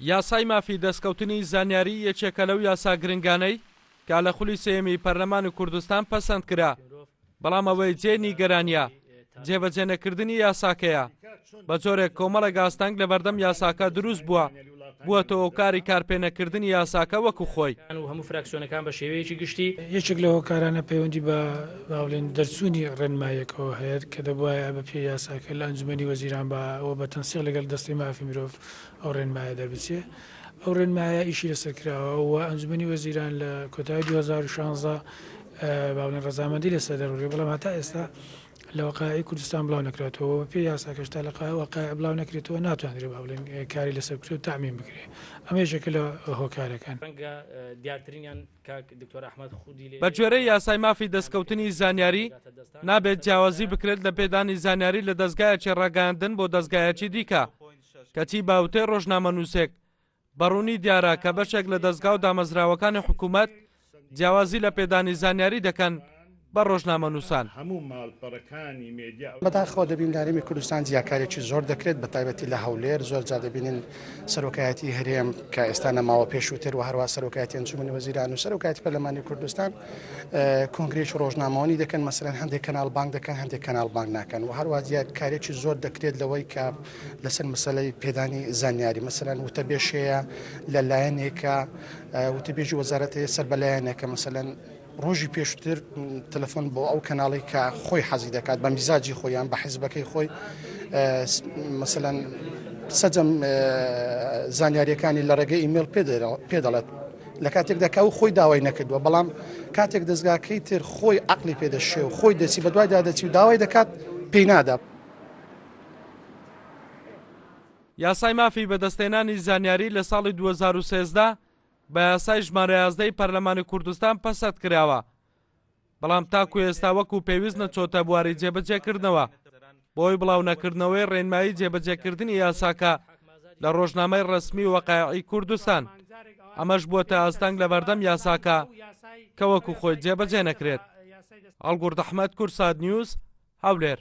یاسای مافی دەستکەوتنی زانیاری یەکێکە لەو یاسا گرنگانەی کە لە خولی سێمی پەرلەمانی کوردستان پەسەند کرا، بەڵام ئەوەی جێ نیگەرانیە جێبەجێ نەکردنی یاساکەیە. بە جۆرێک کۆمەڵە گاستەنگ لە بەردەم یاساکە دروست بووەتەوە کاری کارپێنەکردنی یاساکە وەکو خۆی. هەموو فراکسیۆنەکان بە شێوەیەکی گشتی یەکێک لەوە کارانە پەیوەندی بە باڵێن دەرچوونی ڕێنمایەکەوە هەیە کە دەبواە بە پێ یاساکە لە ئەنجومەنی وەزیران ئەوە بە تەنسیق لەگەڵ دەستی مافی مرۆڤ ئەو ڕێنمایە دەربچێ. ئەو ڕێنمایە ئیشی لەسەرکراوە و ئەنجومەنی وەزیران لە کۆتایی 2016 باڵێن ڕەزامەندی لەسەر دەڕوڕێ، بەڵام هەتا ئێستا لە وەقایعی کوردستان بڵاو نەکرێتەوە، پێ یاساکەشتا لە وەقایع بڵاو نەکرێتەوە، ناتوانرێت باڵێن کاری لەسەر بکرێت و تەعمیم بکرێت. ئەمە یەکێکە لە هۆکارەکان. بە جۆرەی یاسای مافی دەستکەوتنی زانیاری نابێت جیاوازی بکرێت لە پێدانی زانیاری لە دەستگایەکی ڕاگەاندن بۆ دەستگایەکی دیکە کەچی باوتەی ڕۆژنامەنووسێک بەڕوونی دیارە کە بەشێک لە دەستگا و دامەزراوەکانی حکوومەت جیاوازی لە پێدانی زانیاری دەکەن بە ڕۆژنامەنووسان. بەداخەوە دەبین لارێمی کوردستان جیاکارێکی زۆر دەکرێت، بە تایبەتی لە هەولێر زۆر جا دەبینین سەرۆکایەتی هەرێم کە ئێستا نەماوە پێشووتر و هەروە سەرۆکایەتی ئەنجومەنی وەزیران و سەرۆکایەتی پەرلەمانی کوردستان کۆنگرێک ڕۆژنامەوەنی دەکەن، مەسەلەن هەندێک کەناڵ بانک دەکەن، هەندێک کەناڵ بانک ناکەن و هەروە جیاکارێکی زۆر دەکرێت لەوەی کە لەسەر مەسەلەی پێدانی زانیاری، مەسەلەن وتەبێژەیە لەلایەنێکە وتەبێژی وەزارەتی سەربەلایەنێکە، مەسەلەن ڕۆژی پێشتر تەلەفۆن بۆ ئەو کەناڵی کە خۆی حەزی دەکات بە میزاجی خۆیان بە حیزبەکەی خۆی مەسەلەن سەجەم زانیاریەکانی لە ڕێگەی ئیمێل پێ دەڵێت لە کاتێکدا کە ئەو خۆی داوای نەکردووە، بەڵام کاتێک دەستگاکەی تر خۆی عەقلی پێدەشێ و خۆی دەچی بە دوایدا دەچی و داوای دەکات پێی نادا. یاسای مافی بەدەستهێنانی زانیاری لە ساڵی 2013 بە یاسای ژمارە 11 پەرلەمانی کوردستان پەسەند کراوە، بەڵام تاکو ئێستا وەکو پێویست نەچۆتە بواری جێبەجێکردنەوە بۆی بڵاو نەکردنەوەی ڕێنمایی جێبەجێکردنی یاساکە لە ڕۆژنامەی ڕسمی وەقایعی کوردستان. ئەمەش بووەتە ئاستەنگ لە بەردەم یاساکە کە وەکو خۆی جێبەجێ نەکرێت. ئەڵگورد ئەحمەد، کورسات نیوز، هەولێر.